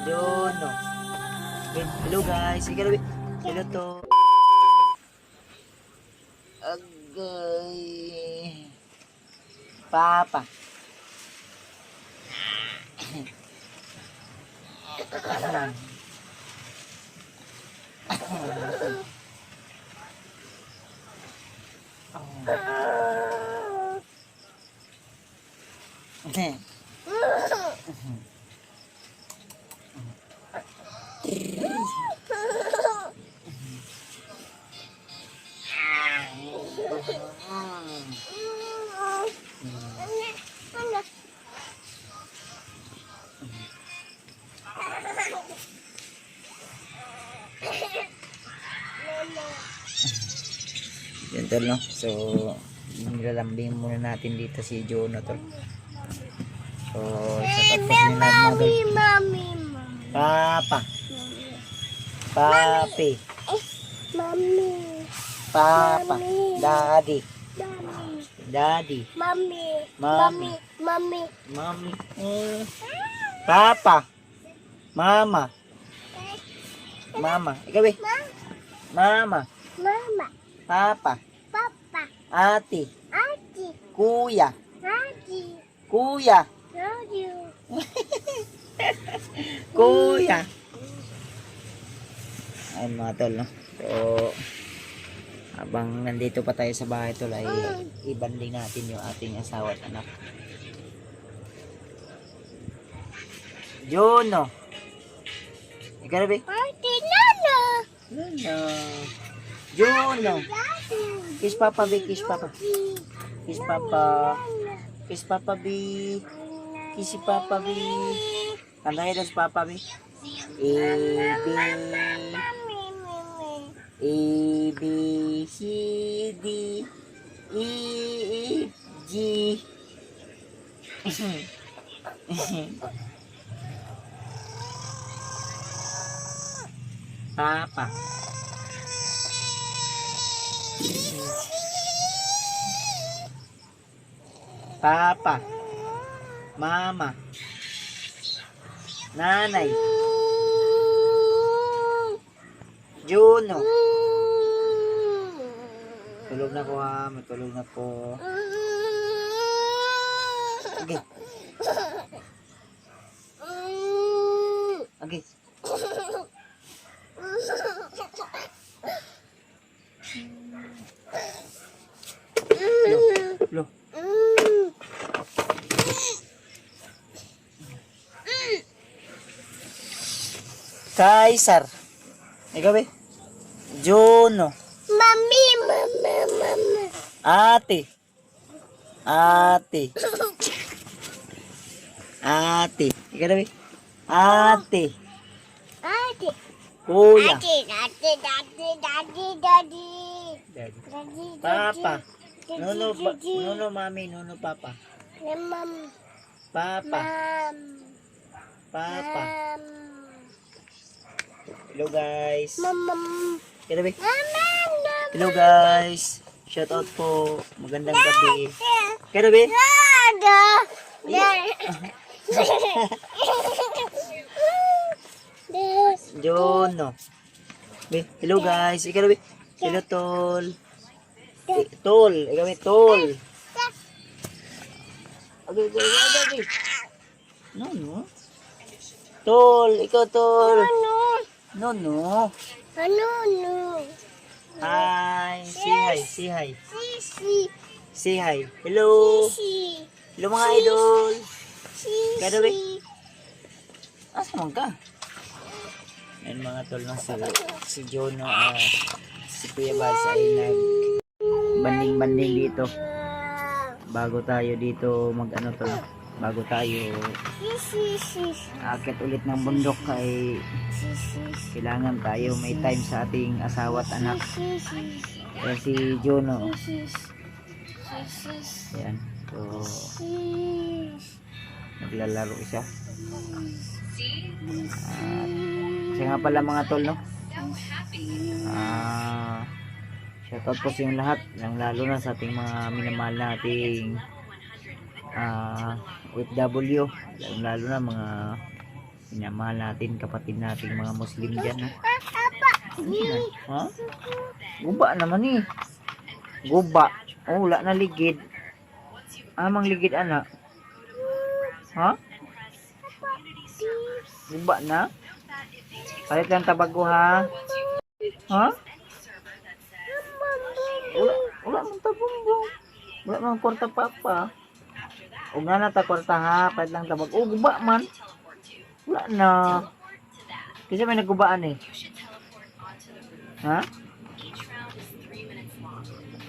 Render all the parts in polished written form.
Jono. Hello guys, hello, hello to. Agay. Papa. Yan tol, no? So nilalambing muna natin dito si Jono tol. So shout out po sa mga Papa, Papi, Mami, Papa, Daddy, Mami, Daddy, Mami, Mami, Mami, Mami, Papa, Mama, Mama, ikaw eh, Mama, Mama, Papa, Papa, Ate, Ati, Kuya, Ati, Kuya, Raju, Kuya. Ayun mga tol, no? So habang nandito pa tayo sa bahay tol ay ibanding natin yung ating asawa at anak. Jono, ikaw na ba? Ati, Nana, Jono, Jono, kiss papa B, kiss papa, kiss papa, kiss papa B, kiss si papa B, kantahin daw si papa B. A, B, A, B, C, D, E, F, G. Papa. Papa. Mama. Nanay. Juno. Tulog na ko ha, matulog na ko. Okay. Okay. Lo. Kaisar. Ikaw ba? Juno. Mami, Mama, Mama, Ate. Ate. Ate. Ikaw na ba? Ate. Ati, Kuya. Ati, Ati, Ati, Ati, Daddy, Daddy. Daddy, Papa. Daddy, Nono, Daddy, nono mami, nono papa. Mom, Papa. Mom, Papa. Mom, Hello guys. Mom, Ikaw na ba? Mama, Hello guys. Shout out po. Magandang gabi. Ikaw na ba? Dada, Jono. Be, hello guys. Ikaw na ba? Hello tol. Tol. Ikaw ba? Tol. Okay. No, no. Tol. Ikaw tol. No, no. Ano? Hi. Say hi. Sisi, Say hi. Hello. Sisi, Hello mga idol. Kada ba? Sisi. Asa man ka? Ayan mga tol na si Jono si Kuya Baz ay nag banding dito bago tayo dito mag ano tol, bago tayo akit ulit ng bundok kay kailangan tayo may time sa ating asawa at anak. Kaya si Jono ayan, so naglalaro siya. Siya nga pala mga tol, no? Shoutout po sa inyong lahat, lalo na sa ating mga minamahal nating OFW, lalo na mga minamahal natin, kapatid nating mga Muslim dyan, ha? Ha? Guba naman eh. Guba. Oh, wala na ligid. Amang ligid, anak. Ha? Guba na? Palit lang tabago, ha? Ha? Wala mong tabumbong. Wala mong kwarta papa. Huwag na nata kwarta, ha? Palit lang tabago. Oh, guba man. Wala na. Kasi may nagubaan eh. Ha?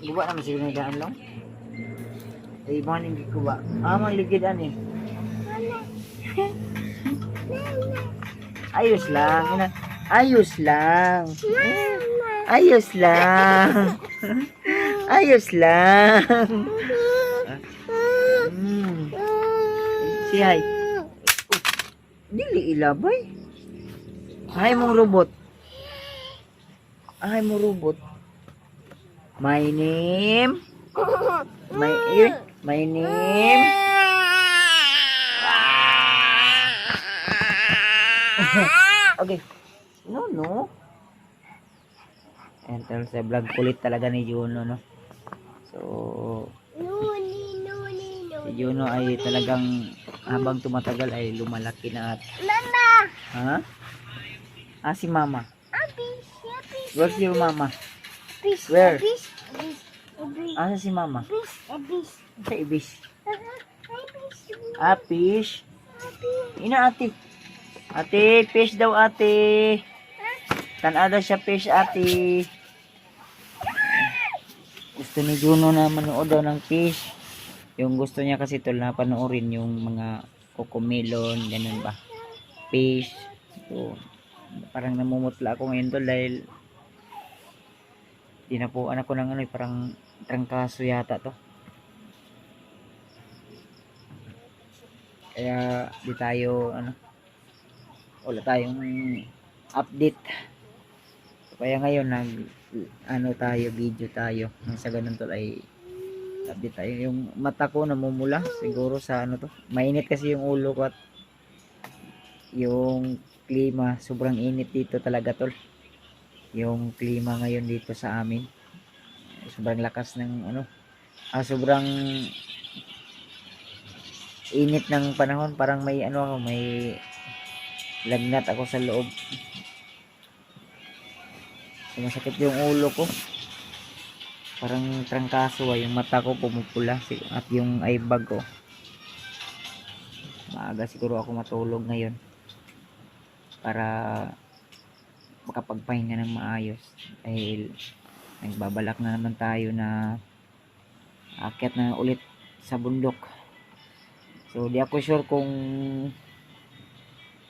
Guba naman siguro na daan lang. Ay, mga nang guba. Mga ligidan eh. Ayos lang. Ayos lang. Ayos lang. Ayos lang. Si Hay. Dili ilabay. Hay mong robot. Ay mo robot. My name. My name. Okay. No. Enter sa vlog, kulit talaga ni Juno, no? So, si Juno ay talagang habang tumatagal ay lumalaki na at... Mama! Ha? Si Mama. Abis. Where's your Mama? Abis. Where? Abis. Asa si Mama? Abis. Sa ibis. Fish. Ina ate. Ate, fish daw ate. Tanada siya fish ate. Gusto ni Juno na manood daw ng fish. Yung gusto niya kasi tol na panoorin yung mga cocomelon, ganun ba. Fish. So, parang namumutla ako ngayon tol dahil dinapuan ako ng parang trangkaso yata to. Kaya di tayo wala tayong update. Kaya ngayon tayo, video tayo. Nang sa ganun tol ay update tayo. Yung mata ko namumula siguro sa to. Mainit kasi yung ulo ko at yung klima, sobrang init dito talaga tol. Yung klima ngayon dito sa amin. Sobrang lakas ng sobrang init ng panahon, parang may may lagnat ako sa loob. Sumasakit yung ulo ko. Parang trangkaso yung mata ko pumupula at yung eye bag ko. Maaga siguro ako matulog ngayon para makapagpahinga ng maayos dahil nagbabalak na naman tayo na aakyat na ulit sa bundok. So di ako sure kung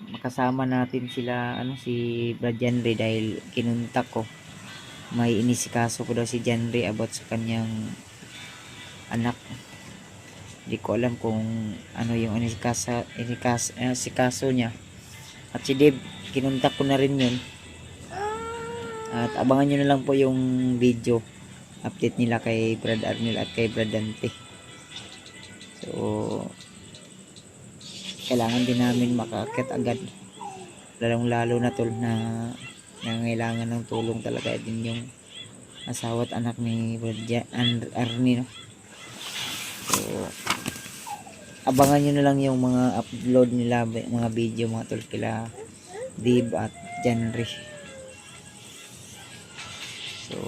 makasama natin sila si Brad Janry dahil kinuntak ko. May inisikaso ko daw si Janry about sa kanyang anak. Di ko alam kung yung inisikaso niya. At si Dave, kinuntak ko na rin yun. At abangan nyo na lang po yung video update nila kay Brad Arnel at kay Brad Dante. So kailangan din namin makakit agad, lalong lalo na tol na nangangailangan ng tulong talaga din yung asawa at anak ni Brad Arnel, no? So abangan nyo na lang yung mga upload nila, mga video mga tol kila Dave at Janry. So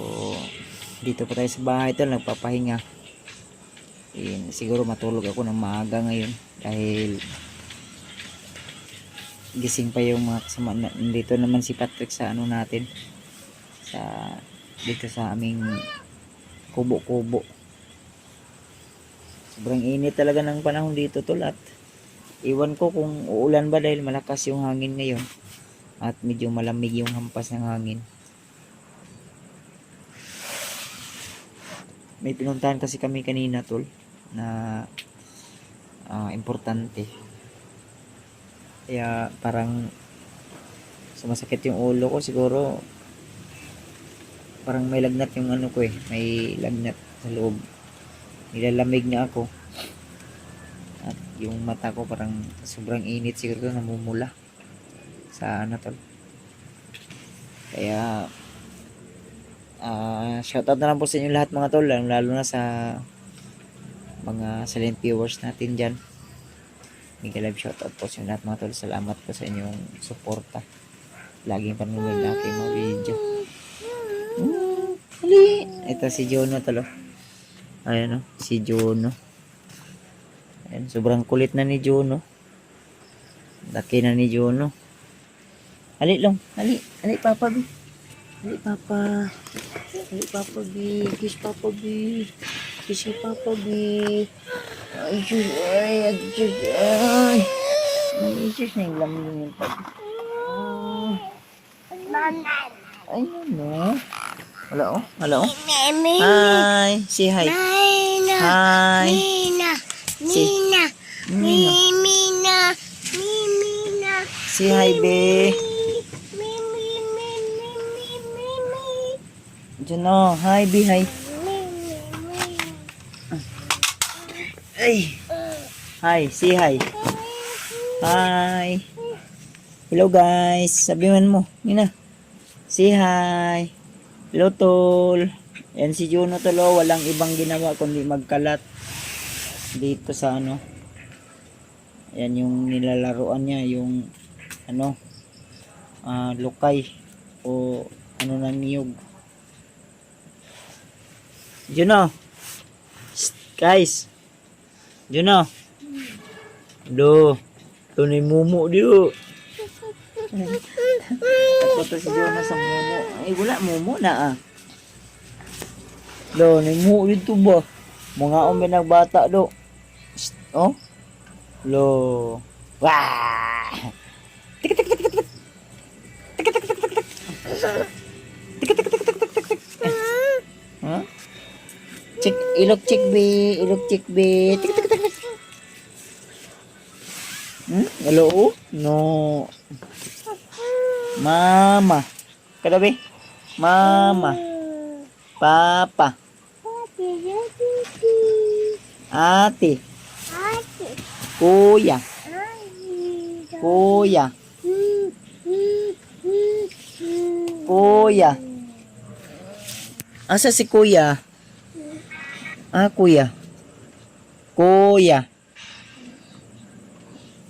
dito pa tayo sa bahay tol, nagpapahinga. Siguro matulog ako ng maaga ngayon dahil gising pa yung mga kasama. Dito naman si Patrick sa natin dito sa aming kubo-kubo. Sobrang init talaga ng panahon dito tol at iwan ko kung uulan ba dahil malakas yung hangin ngayon at medyo malamig yung hampas ng hangin. May pinuntahan kasi kami kanina tol na importante. Kaya parang sumasakit yung ulo ko, siguro parang may lagnat yung ko may lagnat sa loob. Nilalamig na ako. yung mata ko parang sobrang init siguro namumula sa ano tol. Kaya shoutout na lang po sa inyo lahat mga tol, lalo na sa mga silent viewers natin dyan. Mega live shoutout po sa inyo lahat mga tol. Salamat po sa inyong suporta. Laging panonood na aking mga video. Hali! Ito si Jono tol. Ayan o, si Jono. Ayan, sobrang kulit na ni Jono. Laki na ni Jono. Hali long, hali. Hali papa bi. Hali papa. Hali papa bi. Kiss papa bi. Kiss si papa bi. Ay, Diyos, ay, Diyos, ay. Ay, Diyos, na yung lamin yung papa. Ay, ano? Wala oh, wala oh. Hi, say hi. Hi. Mina. Mina. Say hi, be. Diyan oh, hi, be, hi. Ay. Hi, say hi. Hi. Hello guys. Sabihan mo, Nina. Say hi. Hello tol. Yan si Juno tol, oh. Walang ibang ginawa kundi magkalat dito sa ano. Yan yung nilalaruan niya, yung ano, lukay o ano ng niyog. Juno. Shh, guys. Juno. Do. Tunay mumu diyo. Ako to si Juno sa mumu. Ay wala mumu na ah. Do, ni mumu dito ba? Mga umbe nagbata do. Shh, oh. Lo. Wah. Tik tik tik tik tik. Tik tik tik tik tik. Tik tik tik tik tik tik. Huh? Cek ilok cek B, ilok cek B. Tik tik tik tik. Hello? No. Mama. Kada be? Mama. Papa. Ate. Kuya. Kuya. Kuya. Asa si kuya? Ah, kuya. Kuya.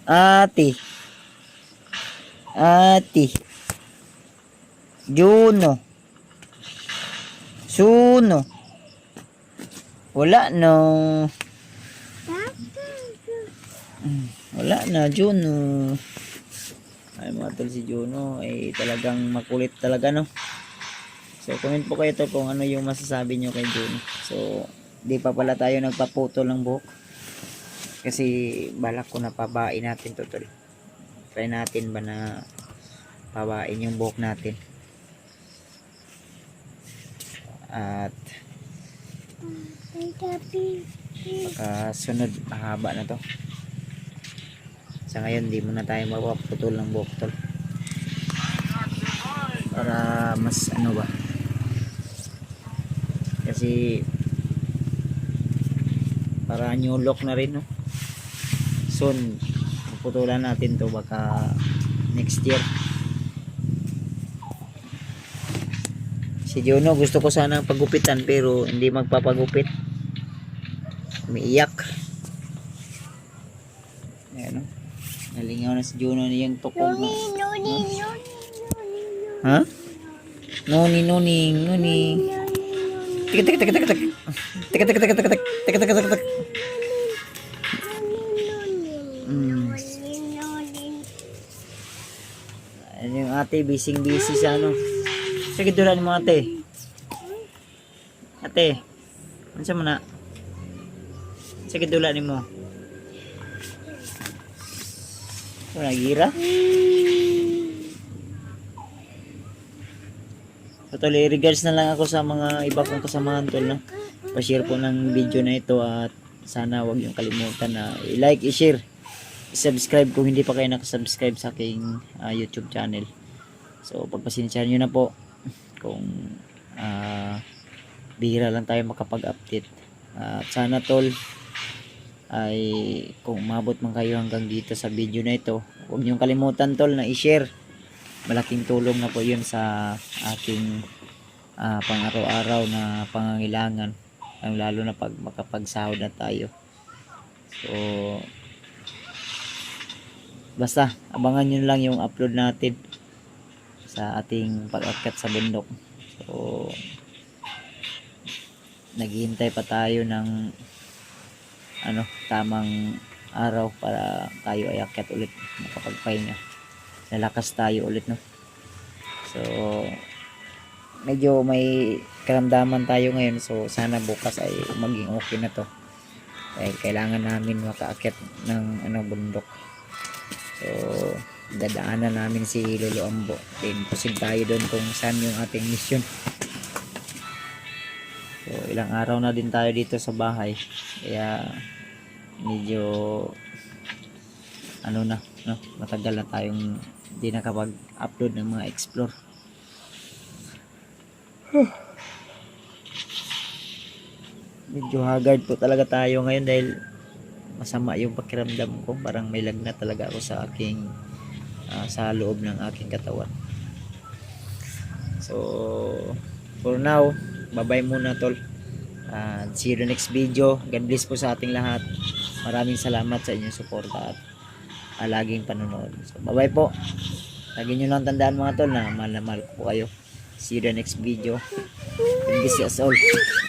Ate. Ate. Juno. Suno. Wala no. Wala na, Juno. Ay, mga tol, si Juno ay talagang makulit talaga, no? So, comment po kayo to kung ano yung masasabi nyo kay Juno. So, di pa pala tayo nagpaputol ng buhok. Kasi, balak ko na pabain natin to, tol. Try natin ba na pabain yung buhok natin. At, sunod, mahaba na to. Sa ngayon, di muna tayo magpaputol ng buhok, tol. Para mas ano ba. Kasi para new look na rin, no? Soon, puputulan natin to baka next year. Si Juno, gusto ko sana pagupitan pero hindi magpapagupit. Umiiyak. Ayan, no? Nalingaw na si Juno niyang tukog na. Ha? Nuning. Tik. Ano yung ate, busy sa ano. Sige, dulan mo ate. Ate, ano sa muna? Sige, dulan mo. Wala gira. So, tol, regards na lang ako sa mga iba kong kasamahan, tol, no? Pa-share po ng video na ito at sana wag yung kalimutan na i-like, i-share, i-subscribe kung hindi pa kayo nakasubscribe sa aking YouTube channel. So, pagpasensyahan nyo na po kung bihira lang tayo makapag-update. Sana, tol, ay kung umabot man kayo hanggang dito sa video na ito, huwag niyong kalimutan tol na i-share. Malaking tulong na po yun sa ating pang-araw-araw na pangangailangan, lalo na pag makapagsahod na tayo. So basta abangan nyo lang yung upload natin sa ating pag-akyat sa bundok. So naghihintay pa tayo ng tamang araw para tayo ay akyat ulit, makapagpahinga, lalakas tayo ulit, no? So medyo may karamdaman tayo ngayon, so sana bukas ay maging okay na to, dahil kailangan namin makaakyat ng bundok. So dadaanan namin si Lolo Ambo, then proceed tayo doon kung saan yung ating mission. So ilang araw na din tayo dito sa bahay, kaya medyo matagal na tayong hindi nakapag-upload ng mga explore. Medyo haggard po talaga tayo ngayon dahil masama yung pakiramdam ko, parang may lagnat talaga ako sa aking sa loob ng aking katawan. So for now, bye-bye muna tol. See you the next video. God bless po sa ating lahat. Maraming salamat sa inyong suporta at laging panonood. So bye-bye po. Lagi nyo lang tandaan mga tol na mahal na mahal ko po kayo. See you the next video. God bless us all.